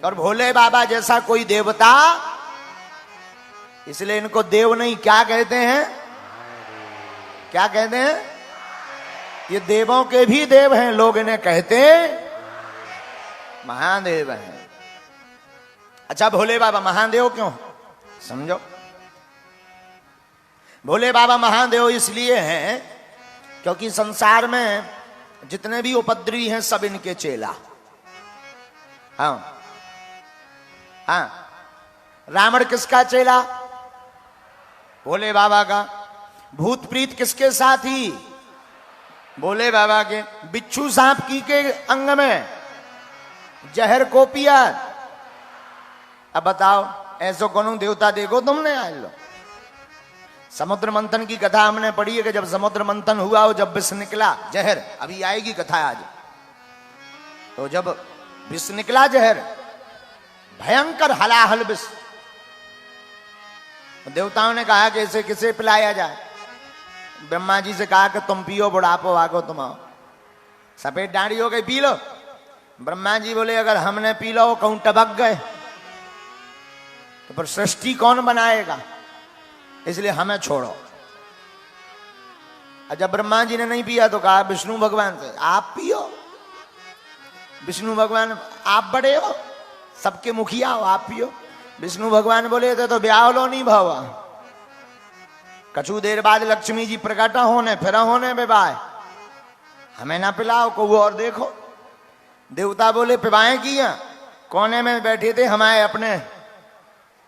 और भोले बाबा जैसा कोई देवता, इसलिए इनको देव नहीं क्या कहते हैं, क्या कहते हैं, ये देवों के भी देव हैं, लोग इन्हें कहते महादेव हैं। अच्छा भोले बाबा महादेव क्यों, समझो। भोले बाबा महादेव इसलिए हैं क्योंकि संसार में जितने भी उपद्रवी हैं सब इनके चेला। हाँ हाँ, रावण किसका चेला, भोले बाबा का। भूत प्रीत किसके साथी, भोले बाबा के। बिच्छू सांप की के अंग में जहर को पिया। अब बताओ ऐसो कौन देवता देखो तुमने आज लो। समुद्र मंथन की कथा हमने पढ़ी है कि जब समुद्र मंथन हुआ और जब विष निकला जहर, अभी आएगी कथा आज, तो जब विष निकला जहर, भयंकर हलाहल विष, देवताओं ने कहा कि इसे किसे पिलाया जाए। ब्रह्मा जी से कहा कि तुम पियो, बुढ़ापो आगो तुम आओ, सफेद दाढ़ी हो गई, पी लो। ब्रह्मा जी बोले अगर हमने पी लो कहूं टबक गए तो फिर सृष्टि कौन बनाएगा, इसलिए हमें छोड़ो। और जब ब्रह्मा जी ने नहीं पिया तो कहा विष्णु भगवान से आप पियो। विष्णु भगवान आप बड़े हो, सबके मुखिया हो, आप पियो। विष्णु भगवान बोले थे तो ब्याह लो नहीं भावा, कछु देर बाद लक्ष्मी जी प्रकट होने फिर होने विवाह, हमें ना पिलाओ को वो और देखो। देवता बोले पिवाएं किया, कोने में बैठे थे हमारे अपने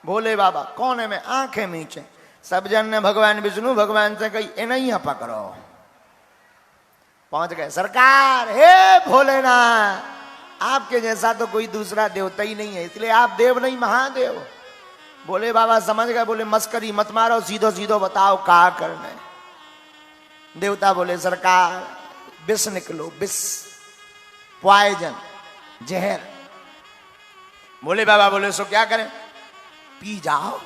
भोले बाबा, कोने में आंखें नीचे। सब जन ने भगवान विष्णु भगवान से कही ए नहीं पकड़ो। पहुंच गए सरकार, हे भोलेनाथ आपके जैसा तो कोई दूसरा देवता ही नहीं है, इसलिए आप देव नहीं महादेव। बोले बाबा समझ गए, बोले मस्करी मत मारो, सीधो सीधो बताओ क्या करना है। देवता बोले सरकार विष निकलो, विष पॉइजन जहर। बोले बाबा बोले सो क्या करें, पी जाओ।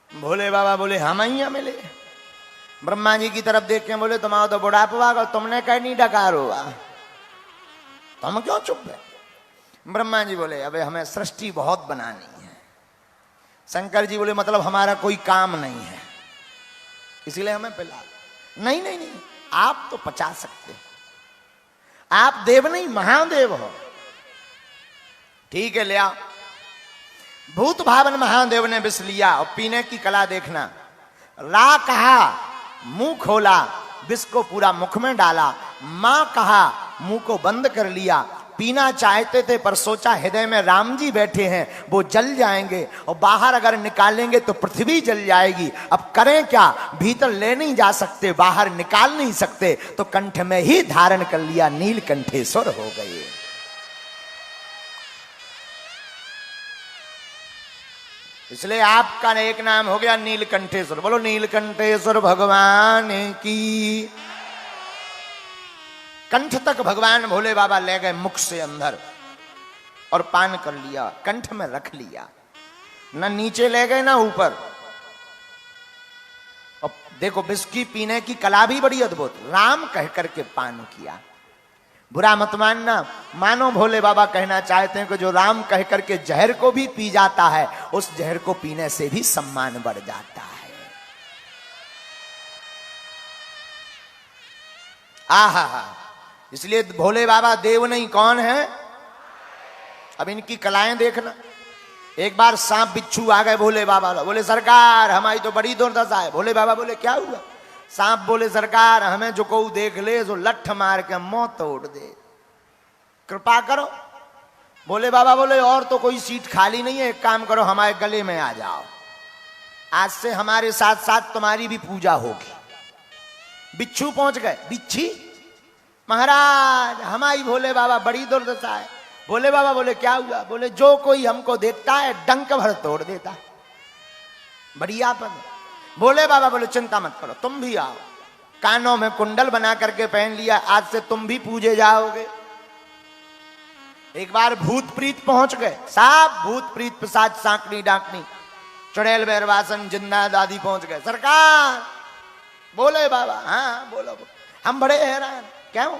भोले बाबा बोले हम ही मिले। ब्रह्मा जी की तरफ देख के बोले तुम्हारा तो बुढ़ापा होगा, तुमने कहीं नहीं डकार हुआ, तुम क्यों चुप है। ब्रह्मा जी बोले अबे हमें सृष्टि बहुत बनानी है। शंकर जी बोले मतलब हमारा कोई काम नहीं है इसलिए हमें पिला। नहीं नहीं नहीं, आप तो पचा सकते, आप देव नहीं महादेव हो। ठीक है ले आओ। भूत भावन महादेव ने विष लिया और पीने की कला देखना। रा कहा, मुंह खोला, विष को पूरा मुख में डाला। मां कहा, मुंह को बंद कर लिया। पीना चाहते थे पर सोचा हृदय में राम जी बैठे हैं, वो जल जाएंगे और बाहर अगर निकालेंगे तो पृथ्वी जल जाएगी। अब करें क्या, भीतर ले नहीं जा सकते, बाहर निकाल नहीं सकते, तो कंठ में ही धारण कर लिया, नीलकंठेश्वर हो गए। इसलिए आपका एक नाम हो गया नीलकंठेश्वर। बोलो नीलकंठेश्वर भगवान की। कंठ तक भगवान भोले बाबा ले गए मुख से अंदर और पान कर लिया, कंठ में रख लिया, ना नीचे ले गए ना ऊपर। और देखो विस्की पीने की कला भी बड़ी अद्भुत, राम कह करके पान किया। बुरा मत मानना, मानो भोले बाबा कहना चाहते हैं कि जो राम कह करके जहर को भी पी जाता है, उस जहर को पीने से भी सम्मान बढ़ जाता है। आहा, इसलिए भोले बाबा देव नहीं कौन है। अब इनकी कलाएं देखना। एक बार सांप बिच्छू आ गए भोले बाबा, बोले सरकार हमारी तो बड़ी दुर्दशा है। भोले बाबा बोले क्या हुआ। सांप बोले सरकार हमें जो को देख ले जो लठ मार के मुंह तोड़ दे, कृपा करो। भोले बाबा बोले और तो कोई सीट खाली नहीं है, एक काम करो हमारे गले में आ जाओ, आज से हमारे साथ साथ तुम्हारी भी पूजा होगी। बिच्छू पहुंच गए। बिच्छी महाराज हमारी भोले बाबा बड़ी दुर्दशा है। भोले बाबा बोले क्या हुआ। बोले जो कोई हमको देखता है डंक भर तोड़ देता है। बढ़िया पद। भोले बाबा बोले चिंता मत करो, तुम भी आओ। कानों में कुंडल बना करके पहन लिया, आज से तुम भी पूजे जाओगे। एक बार भूत प्रीत पहुंच गए, साहब भूत प्रीत प्रसाद सांकनी डाकनी चुड़ैल बैरवासन जिंदा दादी पहुंच गए। सरकार बोले बाबा हाँ बोलो। हम बड़े हैरान, क्यों।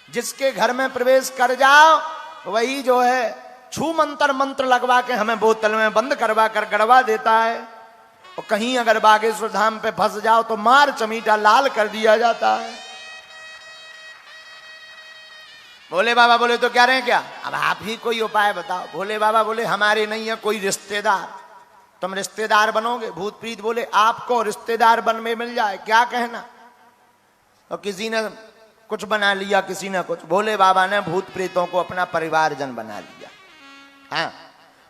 जिसके घर में प्रवेश कर जाओ वही जो है छू मंत्र मंत्र लगवा के हमें बोतल में बंद करवा कर गड़वा देता है, और कहीं अगर बागेश्वर धाम पे फंस जाओ तो मार चमीटा लाल कर दिया जाता है। भोले बाबा बोले तो क्या रहे क्या, अब आप ही कोई उपाय बताओ। भोले बाबा बोले हमारे नहीं है कोई रिश्तेदार, तुम रिश्तेदार बनोगे। भूत प्रीत बोले आपको रिश्तेदार बन में मिल जाए क्या कहना। तो किसी ने कुछ बना लिया, किसी ने कुछ। भोले बाबा ने भूत प्रेतों को अपना परिवारजन बना लिया। हाँ,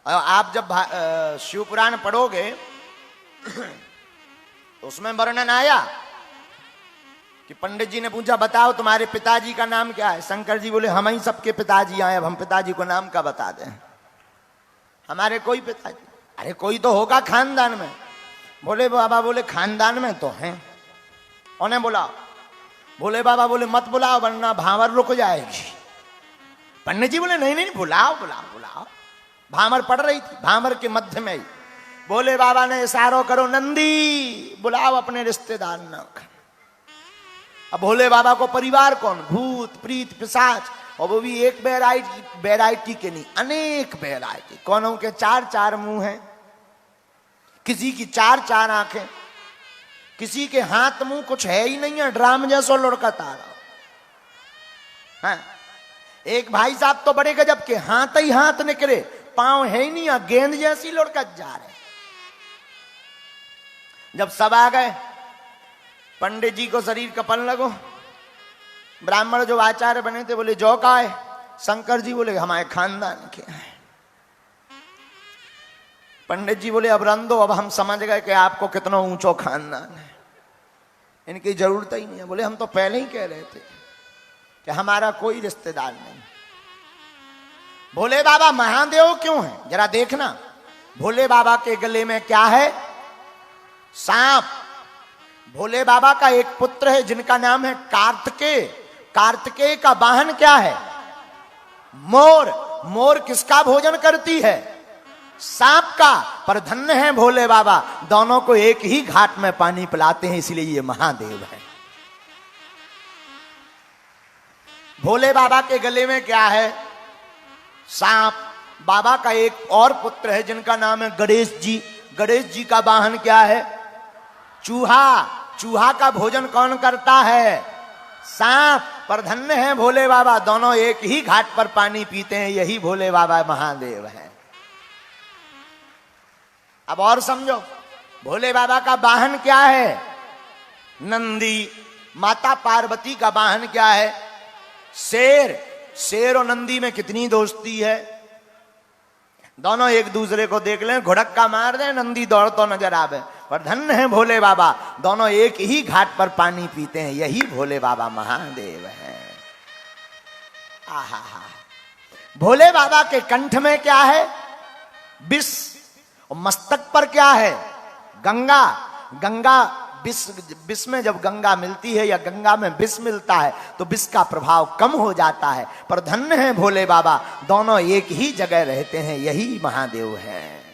और आप जब शिव पुराण पढ़ोगे तो उसमें वर्णन आया कि पंडित जी ने पूछा बताओ तुम्हारे पिताजी का नाम क्या है। शंकर जी बोले हम ही सबके पिताजी आए, अब हम पिताजी को नाम का बता दें, हमारे कोई पिताजी। अरे कोई तो होगा खानदान में। भोले बाबा बोले खानदान में तो हैं, उन्हें बुलाओ। भोले बाबा बोले मत बुलाओ वरना भांवर रुक जाएगी। पंडित जी बोले नहीं नहीं बुलाओ बुलाओ बुलाओ। भांवर पड़ रही थी, भांवर के मध्य में ही भोले बाबा ने इशारा करो नंदी बुलाओ अपने रिश्तेदार न। अब भोले बाबा को परिवार कौन, भूत प्रीत पिशाच, और वो भी एक वैरायटी के नहीं, अनेक वैरायटी। कौनों के 4-4 मुंह हैं, किसी की 4-4 आंखें, किसी के हाथ मुंह कुछ है ही नहीं है, ड्राम जैसो लुढ़का तारा। हाँ, एक भाई साहब तो बड़े गजब के, हाथ ही हाथ निकले, पांव है ही नहीं, गेंद जैसी लुढ़कत जा रहे। जब सब आ गए पंडित जी को शरीर कपन लगो। ब्राह्मण जो आचार्य बने थे बोले जो का है। शंकर जी बोले हमारे खानदान के हैं। पंडित जी बोले अब रंदो, अब हम समझ गए कि आपको कितना ऊंचो खानदान है, इनकी जरूरत ही नहीं है। बोले हम तो पहले ही कह रहे थे कि हमारा कोई रिश्तेदार नहीं। भोले बाबा महादेव क्यों है जरा देखना। भोले बाबा के गले में क्या है, सांप। भोले बाबा का एक पुत्र है जिनका नाम है कार्तिकेय। कार्तिकेय का वाहन क्या है, मोर। मोर किसका भोजन करती है, सांप का। पर धन्य है भोले बाबा, दोनों को एक ही घाट में पानी पिलाते हैं, इसलिए ये महादेव है। भोले बाबा के गले में क्या है, सांप। बाबा का एक और पुत्र है जिनका नाम है गणेश जी। गणेश जी का वाहन क्या है, चूहा। चूहा का भोजन कौन करता है, सांप। पर धन्य है भोले बाबा, दोनों एक ही घाट पर पानी पीते हैं, यही भोले बाबा महादेव है। अब और समझो, भोले बाबा का वाहन क्या है, नंदी। माता पार्वती का वाहन क्या है, शेर। शेर और नंदी में कितनी दोस्ती है, दोनों एक दूसरे को देख लें, घुड़क्का मार दे, नंदी दौड़तो नजर आवे। पर धन्य है भोले बाबा, दोनों एक ही घाट पर पानी पीते हैं, यही भोले बाबा महादेव है। आहा हा। भोले बाबा के कंठ में क्या है, विष। और मस्तक पर क्या है, गंगा। गंगा विष में जब गंगा मिलती है या गंगा में विष मिलता है तो विष का प्रभाव कम हो जाता है। पर धन्य है भोले बाबा, दोनों एक ही जगह रहते हैं, यही महादेव है।